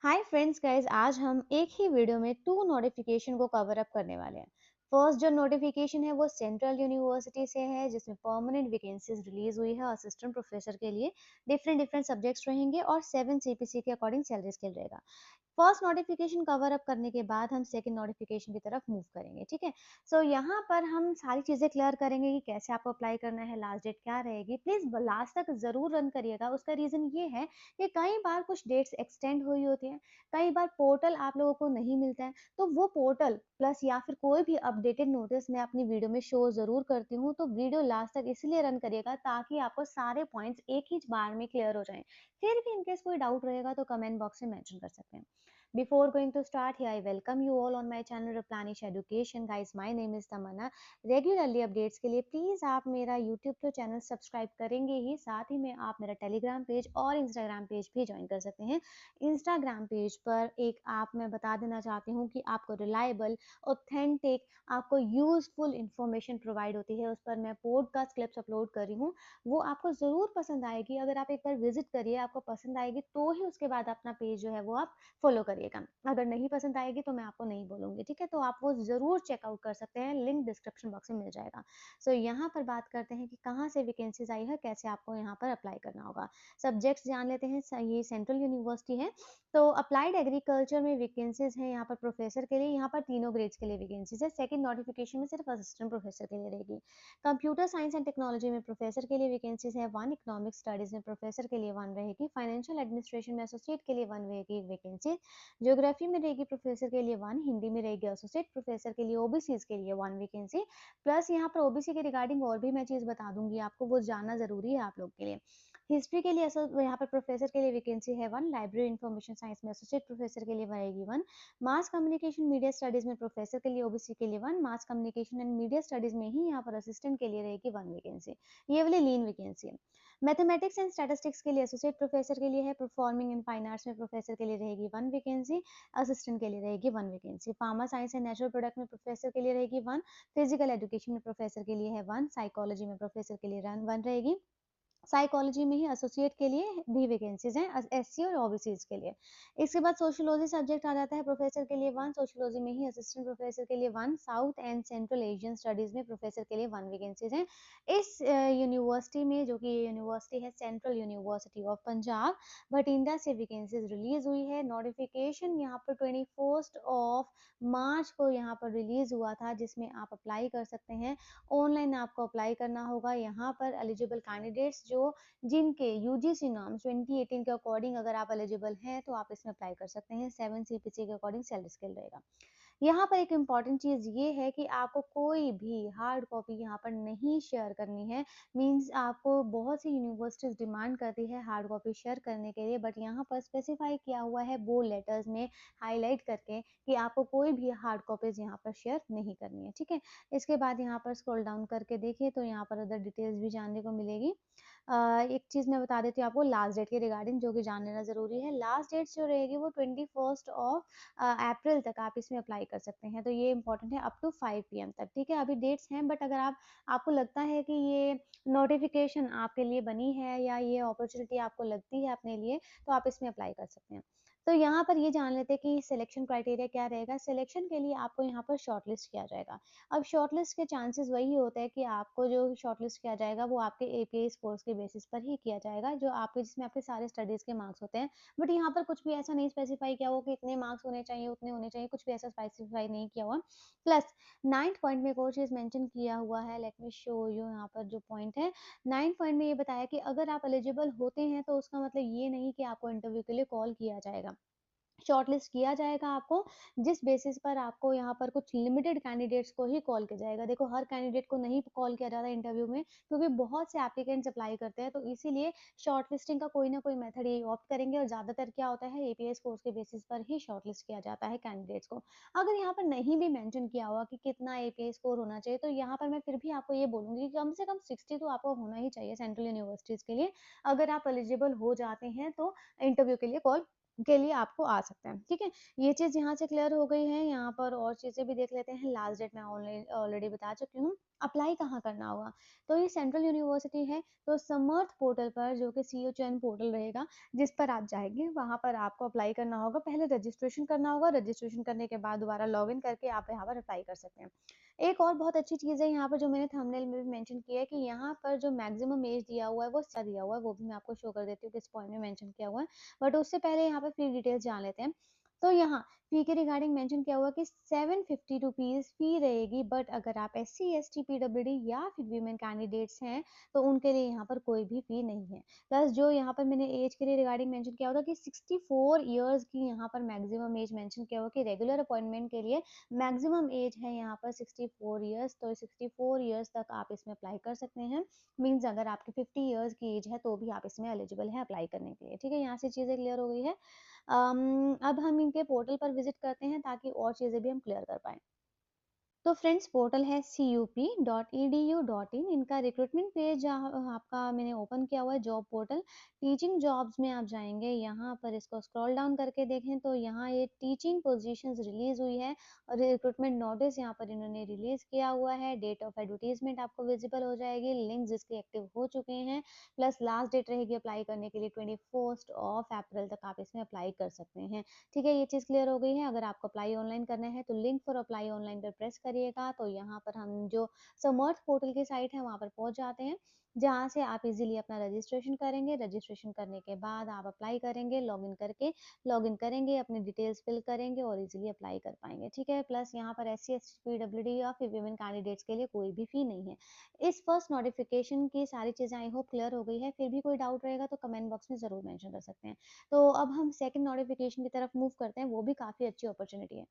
Hi friends guys, आज हम एक ही वीडियो में टू नोटिफिकेशन को कवर अप करने वाले हैं। फर्स्ट जो नोटिफिकेशन है वो सेंट्रल यूनिवर्सिटी से है, जिसमें परमानेंट वैकेंसीज रिलीज हुई है असिस्टेंट प्रोफेसर के लिए। डिफरेंट डिफरेंट सब्जेक्ट्स रहेंगे और 7 CPC के अकॉर्डिंग सैलरी स्केल रहेगा। फर्स्ट नोटिफिकेशन कवर अप करने के बाद हम सेकंड नोटिफिकेशन की तरफ मूव करेंगे, ठीक है। सो यहाँ पर हम सारी चीज़ें क्लियर करेंगे कि कैसे आपको अप्लाई करना है, लास्ट डेट क्या रहेगी। प्लीज़ लास्ट तक ज़रूर रन करिएगा। उसका रीज़न ये है कि कई बार कुछ डेट्स एक्सटेंड हुई होती हैं, कई बार पोर्टल आप लोगों को नहीं मिलता है, तो वो पोर्टल प्लस या फिर कोई भी अपडेटेड नोटिस मैं अपनी वीडियो में शो ज़रूर करती हूँ। तो वीडियो लास्ट तक इसलिए रन करिएगा ताकि आपको सारे पॉइंट्स एक ही बार में क्लियर हो जाएँ। फिर भी इन केस कोई डाउट रहेगा तो कमेंट बॉक्स में मेंशन कर सकते हैं। Before going to start here, I welcome you all on my channel Replenish Education. Guys, my name is Tamanna. Regularly updates के लिए प्लीज़ आप मेरा यूट्यूब तो चैनल सब्सक्राइब करेंगे ही, साथ ही में आप मेरा टेलीग्राम पेज और इंस्टाग्राम पेज भी ज्वाइन कर सकते हैं। इंस्टाग्राम पेज पर एक आप मैं बता देना चाहती हूँ कि आपको रिलायबल, ऑथेंटिक, आपको यूज़फुल इंफॉर्मेशन प्रोवाइड होती है। उस पर मैं पॉडकास्ट क्लिप्स अपलोड कर रही हूँ, वो आपको ज़रूर पसंद आएगी। अगर आप एक बार विजिट करिए, आपको पसंद आएगी तो ही उसके बाद अपना पेज जो है वो आप फॉलो करिएगा। अगर नहीं पसंद आएगी तो मैं आपको नहीं बोलूँगी, ठीक है? तो आप वो ज़रूर चेकआउट कर सकते हैं, लिंक डिस्क्रिप्शन बॉक्स में मिल जाएगा। सो यहाँ पर बात करते हैं कि कहाँ से वैकेंसीज़ आई है, कैसे आपको यहाँ पर अप्लाई करना होगा। सब्जेक्ट्स जान लेते हैं। ये सेंट्रल यूनिवर्सिटी है, तो अप्लाइड एग्रीकल्चर में वैकेंसीज़ हैं यहाँ पर प्रोफ़ेसर के लिए। यहाँ पर तीनों ग्रेड्स के लिए वैकेंसीज़ है। सेकंड नोटिफिकेशन में सिर्फ असिस्टेंट प्रोफ़ेसर के लिए रहेगी। कंप्यूटर साइंस एंड टेक्नोलॉजी में प्रोफ़ेसर के लिए वैकेंसीज़ है 1, इकोनॉमिक स्टडीज़ में प्रोफ़ेसर के लिए 1 रहेगी, फाइनेंशियल एडमिनिस्ट्रेशन में एसोसिएट के लिए 1 रहेगी एक वैकेंसी, ज्योग्राफी में रहेगी प्रोफेसर के लिए 1, हिंदी में रहेगी एसोसिएट प्रोफेसर के लिए ओबीसीज के लिए 1 वैकेंसी। प्लस यहाँ पर ओबीसी के रिगार्डिंग और भी मैं चीज़ बता दूंगी आपको, वो जानना ज़रूरी है आप लोग के लिए। हिस्ट्री के लिए यहाँ पर प्रोफेसर के लिए वैकेंसी है 1, लाइब्रेरी इन्फॉर्मेशन साइंस में एसोसिएट प्रोफेसर के लिए रहेगी 1, मास कम्युनिकेशन मीडिया स्टडीज में प्रोफेसर के लिए ओबीसी के लिए 1, mass communication and media studies में ही यहाँ पर असिस्टेंट के लिए रहेगी 1 वैकेंसी। ये वाली लीन वैकेंसी है। मैथमेटिक्स एंड स्टैटिस्टिक्स के लिए एसोसिएट प्रोफेसर के लिए है, परफॉर्मिंग इन फाइन आर्ट्स में प्रोफेसर के लिए रहेगी 1 वैकेंसी, असिस्टेंट के लिए रहेगी 1 vacancy. Pharma science and natural product में प्रोफेसर के लिए रहेगी 1, फिजिकल एजुकेशन में प्रोफेसर के लिए है 1, साइकोलॉजी में प्रोफेसर के लिए 1 रहेगी। साइकोलॉजी में ही एसोसिएट के लिए भी वैकेंसीज हैं एससी और ओबीसीज के लिए। इसके बाद सोशियोलॉजी सब्जेक्ट आ जाता है प्रोफेसर के लिए 1, सोशियोलॉजी में ही असिस्टेंट प्रोफेसर के लिए 1, south and central Asian studies में प्रोफेसर के लिए 1 वैकेंसीज हैं। इस यूनिवर्सिटी में, जो कि ये यूनिवर्सिटी है central university of Punjab, Bathinda से वैकेंसीज रिलीज हुई है। नोटिफिकेशन यहाँ पर 21 मार्च को यहाँ पर रिलीज हुआ था, जिसमें आप अप्लाई कर सकते हैं। ऑनलाइन आपको अप्लाई करना होगा। यहाँ पर एलिजिबल कैंडिडेट्स जो जिनके यूजीसी नॉर्म्स 2018 के अकॉर्डिंग अगर आप एलिजिबल हैं तो आप इसमें अप्लाई कर सकते हैं। 7 CPC के अकॉर्डिंग सैलरी स्केल रहेगा। यहाँ पर एक इम्पॉर्टेंट चीज़ ये है कि आपको कोई भी हार्ड कॉपी यहाँ पर नहीं शेयर करनी है। मीन्स आपको बहुत सी यूनिवर्सिटीज़ डिमांड करती है हार्ड कॉपी शेयर करने के लिए, बट यहाँ पर स्पेसिफाई किया हुआ है बोल्ड लेटर्स में हाईलाइट करके कि आपको कोई भी हार्ड कॉपीज़ यहाँ पर शेयर नहीं करनी है, ठीक है। इसके बाद यहाँ पर स्क्रॉल डाउन करके देखिए तो यहाँ पर अदर डिटेल्स भी जानने को मिलेगी। एक चीज़ मैं बता देती हूँ आपको लास्ट डेट के रिगार्डिंग, जो कि जान लेना ज़रूरी है। लास्ट डेट जो रहेगी वो 21 तक आप इसमें अप्लाई कर सकते हैं। तो ये इंपॉर्टेंट है, अप टू 5 PM तक, ठीक है। अभी डेट्स हैं, बट अगर आपको लगता है कि ये नोटिफिकेशन आपके लिए बनी है या ये अपॉर्चुनिटी आपको लगती है अपने लिए, तो आप इसमें अप्लाई कर सकते हैं। तो यहाँ पर ये जान लेते हैं कि सिलेक्शन क्राइटेरिया क्या रहेगा। सिलेक्शन के लिए आपको यहाँ पर शॉर्टलिस्ट किया जाएगा। अब शॉर्टलिस्ट के चांसेस वही होते हैं कि आपको जो शॉर्टलिस्ट किया जाएगा वो आपके एपीआई स्कोर्स के बेसिस पर ही किया जाएगा, जो आपके जिसमें आपके सारे स्टडीज़ के मार्क्स होते हैं। बट यहाँ पर कुछ भी ऐसा नहीं स्पेसिफाई किया हुआ कि इतने मार्क्स होने चाहिए, उतने होने चाहिए, कुछ भी ऐसा स्पेसिफाई नहीं किया हुआ। प्लस 9th पॉइंट में एक और चीज़ मेंशन किया हुआ है, लेट मी शो यू यहाँ पर जो पॉइंट है। 9th पॉइंट में ये बताया कि अगर आप एलिजिबल होते हैं तो उसका मतलब ये नहीं कि आपको इंटरव्यू के लिए कॉल किया जाएगा। शॉर्टलिस्ट किया जाएगा आपको, जिस बेसिस पर आपको यहाँ पर कुछ लिमिटेड कैंडिडेट्स को ही कॉल किया जाएगा। देखो, हर कैंडिडेट को नहीं कॉल किया जाता इंटरव्यू में, क्योंकि बहुत से एप्लीकेंट्स अप्लाई करते हैं, तो इसीलिए शॉर्टलिस्टिंग का कोई ना कोई मेथड ये ऑप्ट करेंगे, और ज़्यादातर क्या होता है एपीआई स्कोर्स के बेसिस पर ही शॉर्टलिस्ट किया जाता है कैंडिडेट्स को। अगर यहाँ पर नहीं भी मेंशन किया हुआ कि कितना एपीआई स्कोर होना चाहिए, तो यहाँ पर मैं फिर भी आपको ये बोलूँगी कि कम से कम 60 तो आपको होना ही चाहिए सेंट्रल यूनिवर्सिटीज़ के लिए। अगर आप एलिजिबल हो जाते हैं तो इंटरव्यू के लिए कॉल के लिए आपको आ सकते हैं, ठीक है? ये चीज़ यहाँ से क्लियर हो गई है, यहाँ पर और चीज़ें भी देख लेते हैं। लास्ट डेट मैं ऑलरेडी बता चुकी हूँ। अप्लाई कहाँ करना होगा? तो ये सेंट्रल यूनिवर्सिटी है, तो समर्थ पोर्टल पर जो कि CUHN पोर्टल रहेगा, जिस पर आप जाएँगे, वहाँ पर आपको अप्लाई करना होगा। पहले रजिस्ट्रेशन करना होगा, रजिस्ट्रेशन करने के बाद दोबारा लॉगिन करके आप यहाँ पर अप्लाई कर सकते हैं। एक और बहुत अच्छी चीज़ है यहाँ पर जो मैंने थंबनेल में भी मेंशन किया है कि यहाँ पर जो मैक्सिमम एज दिया हुआ है, वो सा दिया हुआ है, वो भी मैं आपको शो कर देती हूँ किस पॉइंट में मेंशन किया हुआ है। बट उससे पहले यहाँ पे फी डिटेल्स जान लेते हैं। तो यहाँ फी के रिगार्डिंग मेंशन किया हुआ है कि 750 रुपीज़ फी रहेगी, बट अगर आप SC, ST, PWD या फिर वीमेन कैंडिडेट्स हैं, तो उनके लिए यहाँ पर कोई भी फी नहीं है। प्लस जो यहाँ पर मैंने एज के लिए रिगार्डिंग मेंशन किया हुआ था कि 64 इयर्स की यहाँ पर मैक्सिमम एज मेंशन किया हुआ कि रेगुलर अपॉइंटमेंट के लिए मैक्सिमम एज है यहाँ पर 64 इयर्स, तो 64 इयर्स तक आप इसमें अप्लाई कर सकते हैं। मीन्स अगर आपकी 50 इयर्स की एज है तो भी आप इसमें एलिजिबल हैं अप्लाई करने के लिए, ठीक है? यहाँ से चीज़ें क्लियर हो गई है। अब हम इनके पोर्टल पर विजिट करते हैं ताकि और चीज़ें भी हम क्लियर कर पाएँ। तो फ्रेंड्स पोर्टल है cup.edu.in। इनका रिक्रूटमेंट पेज आपका मैंने ओपन किया हुआ है, जॉब पोर्टल। टीचिंग जॉब्स में आप जाएंगे, यहाँ पर इसको स्क्रॉल डाउन करके देखें तो यहाँ ये टीचिंग पोजीशंस रिलीज हुई है और रिक्रूटमेट नोटिस यहाँ पर इन्होंने रिलीज किया हुआ है। डेट ऑफ एडवर्टीजमेंट आपको विजिबल हो जाएगी, लिंक जिसके एक्टिव हो चुके हैं, प्लस लास्ट डेट रहेगी अप्लाई करने के लिए 21 अप्रैल तक आप इसमें अप्लाई कर सकते हैं, ठीक है? ये चीज़ क्लियर हो गई है। अगर आपको अप्लाई ऑनलाइन करना है तो लिंक फॉर अप्लाई ऑनलाइन पर प्रेस करिएगा, तो यहाँ पर हम जो समर्थ पोर्टल की साइट है वहाँ पर पहुँच जाते हैं, जहाँ से आप इजीली अपना रजिस्ट्रेशन करेंगे। रजिस्ट्रेशन करने के बाद आप अप्लाई करेंगे, लॉगिन करेंगे, अपनी डिटेल्स फिल करेंगे और इजीली अप्लाई कर पाएंगे, ठीक है? प्लस यहाँ पर SC, ST, PWD या फिर विमेन कैंडिडेट्स के लिए कोई भी फी नहीं है। इस फर्स्ट नोटिफिकेशन की सारी चीज़ें आई होप क्लियर हो गई है। फिर भी कोई डाउट रहेगा तो कमेंट बॉक्स में ज़रूर मेंशन कर सकते हैं। तो अब हम सेकंड नोटिफिकेशन की तरफ मूव करते हैं, वो भी काफ़ी अच्छी अपॉर्चुनिटी है।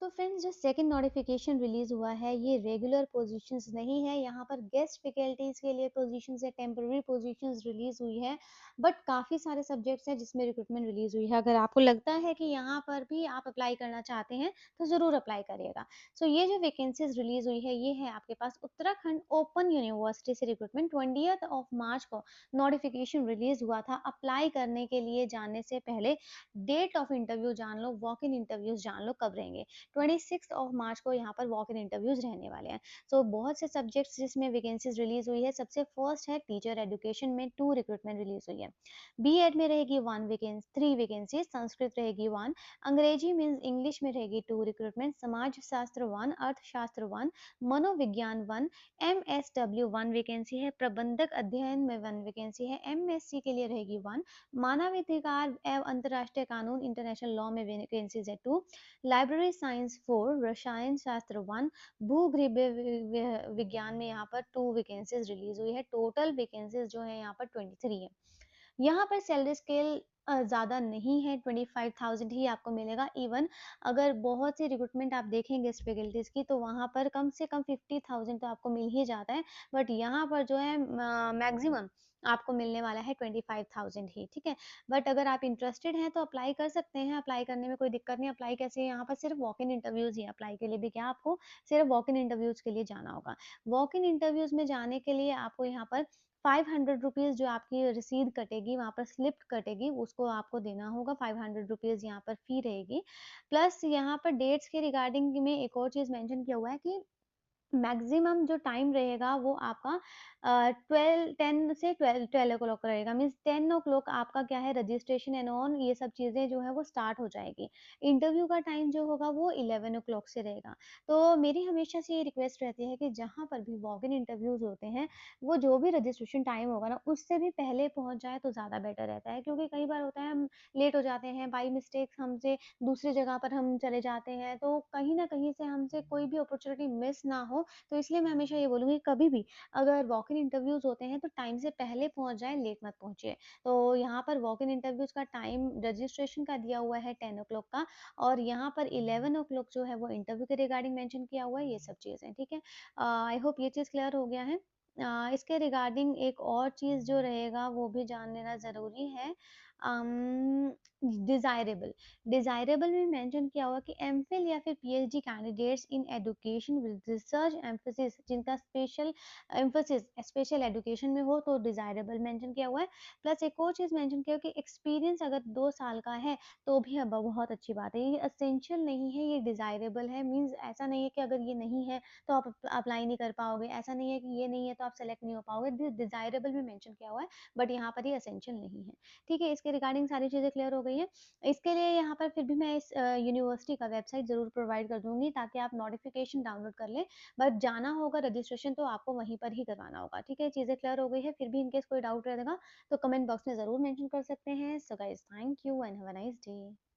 तो फ्रेंड्स जो सेकंड नोटिफिकेशन रिलीज हुआ है ये रेगुलर पोजीशंस नहीं है, यहाँ पर गेस्ट फैकल्टीज के लिए पोजीशंस है, टेम्पररी पोजीशंस रिलीज हुई है, बट काफ़ी सारे सब्जेक्ट्स हैं जिसमें रिक्रूटमेंट रिलीज हुई है। अगर आपको लगता है कि यहाँ पर भी आप अप्लाई करना चाहते हैं तो ज़रूर अप्लाई करिएगा। सो ये जो वैकेंसीज रिलीज हुई है ये है आपके पास उत्तराखंड ओपन यूनिवर्सिटी से रिक्रूटमेंट 20 मार्च को नोटिफिकेशन रिलीज हुआ था। अप्लाई करने के लिए जाने से पहले डेट ऑफ इंटरव्यू जान लो, वॉक इन इंटरव्यूज जान लो कब रहेंगे। 26 मार्च को यहाँ पर वॉक इन इंटरव्यूज रहने वाले हैं। सो बहुत से सब्जेक्ट्स जिसमें वैकेंसीज रिलीज हुई है, सबसे फर्स्ट है टीचर एजुकेशन में 2 रिक्रूटमेंट रिलीज हुई है। बीएड में रहेगी 3 वैकेंसी, संस्कृत रहेगी 1, अंग्रेजी मीन्स इंग्लिश में रहेगी 2 रिक्रूटमेंट, समाज शास्त्र 1, अर्थशास्त्र 1, मनोविज्ञान 1, MSW 1 वैकेंसी है, प्रबंधक अध्ययन में 1 वैकेंसी है, MSc के लिए रहेगी 1, मानवाधिकार एवं अंतर्राष्ट्रीय कानून इंटरनेशनल लॉ में वैकेंसीज है 2, लाइब्रेरी साइंस 4, रसायन शास्त्र 1, भूगर्भीय विज्ञान में यहाँ पर 2 वैकेंसीज रिलीज हुई है। टोटल वैकेंसीज जो है यहाँ पर 23 है। यहाँ पर सैलरी स्केल ज़्यादा नहीं है, 25,000 ही आपको मिलेगा। इवन अगर बहुत सी रिक्रूटमेंट आप देखेंगे इस फैकल्टीज़ की तो वहाँ पर कम से कम 50,000 तो आपको मिल ही जाता है, बट यहाँ पर जो है मैक्सिमम आपको मिलने वाला है 25,000 ही, ठीक है? बट अगर आप इंटरेस्टेड हैं तो अप्लाई कर सकते हैं, अप्लाई करने में कोई दिक्कत नहीं। अप्लाई कैसे है, यहाँ पर सिर्फ वॉक इन इंटरव्यूज़ ही है, अप्लाई के लिए भी क्या आपको सिर्फ वॉक इन इंटरव्यूज़ के लिए जाना होगा। वॉक इन इंटरव्यूज़ में जाने के लिए आपको यहाँ पर 500 रुपीज़ जो आपकी रसीद कटेगी, वहाँ पर स्लिप कटेगी, उसको आपको देना होगा। 500 रुपीज़ यहाँ पर फ़ी रहेगी। प्लस यहाँ पर डेट्स के रिगार्डिंग में एक और चीज़ मेंशन किया हुआ है कि मैक्सिमम जो टाइम रहेगा वो आपका 10 से 12 ओ क्लॉक रहेगा। मीन्स 10 ओ क्लॉक आपका क्या है रजिस्ट्रेशन एंड ऑन ये सब चीज़ें जो है वो स्टार्ट हो जाएगी। इंटरव्यू का टाइम जो होगा वो 11 ओ क्लॉक से रहेगा। तो मेरी हमेशा से ये रिक्वेस्ट रहती है कि जहाँ पर भी वॉक इन इंटरव्यूज़ होते हैं, वो जो भी रजिस्ट्रेशन टाइम होगा ना उससे भी पहले पहुँच जाए तो ज़्यादा बेटर रहता है। क्योंकि कई बार होता है हम लेट हो जाते हैं, बाय मिस्टेक हमसे दूसरी जगह पर हम चले जाते हैं, तो कहीं न कहीं से हमसे कोई भी अपॉर्च्युनिटी मिस ना हो। तो इसलिए मैं हमेशा ये बोलूँगी कभी भी अगर वॉक इन इंटरव्यूज़ होते हैं तो टाइम से पहले पहुँच जाएँ, लेट मत पहुँचिए। तो यहाँ पर वॉक इन इंटरव्यूज़ का टाइम रजिस्ट्रेशन का दिया हुआ है 10 ओ क्लॉक का, और यहाँ पर 11 ओ क्लॉक जो है वो इंटरव्यू के रिगार्डिंग मेंशन किया हुआ है, ये सब चीज़ें, ठीक है? आई होप ये चीज़ क्लियर हो गया है। इसके रिगार्डिंग एक और चीज़ जो रहेगा वो भी जान लेना ज़रूरी है। डिज़ायरेबल, डिज़ायरेबल में मेंशन किया हुआ कि एमफिल या फिर PhD candidates in education with research emphasis, जिनका स्पेशल एजुकेशन में हो तो डिज़ायरेबल मेंशन किया हुआ है। प्लस एक और चीज़ मेंशन किया हुआ कि एक्सपीरियंस अगर 2 साल का है तो भी अब बहुत अच्छी बात है। ये एसेंशियल नहीं है, ये डिज़ायरेबल है, मीन्स ऐसा नहीं है कि अगर ये नहीं है तो आप अप्लाई नहीं कर पाओगे, ऐसा नहीं है कि ये नहीं है तो आप सेलेक्ट नहीं हो पाओगे। डिज़ायरेबल में मेंशन किया हुआ है, बट यहाँ पर ये एसेंशियल नहीं है। ठीक है, इसके रिगार्डिंग सारी चीज़ें क्लियर हो गई हैं। इसके लिए यहाँ पर फिर भी मैं इस यूनिवर्सिटी का वेबसाइट ज़रूर प्रोवाइड कर दूँगी ताकि आप नोटिफ़िकेशन डाउनलोड कर लें। बट जाना होगा रजिस्ट्रेशन तो आपको वहीं पर ही करवाना होगा। ठीक है, चीज़ें क्लियर हो गई है। फिर भी इन केस कोई डाउट रहेगा तो कमेंट बॉक्स में ज़रूर मेंशन कर सकते हैं। So guys thank you and have a nice day.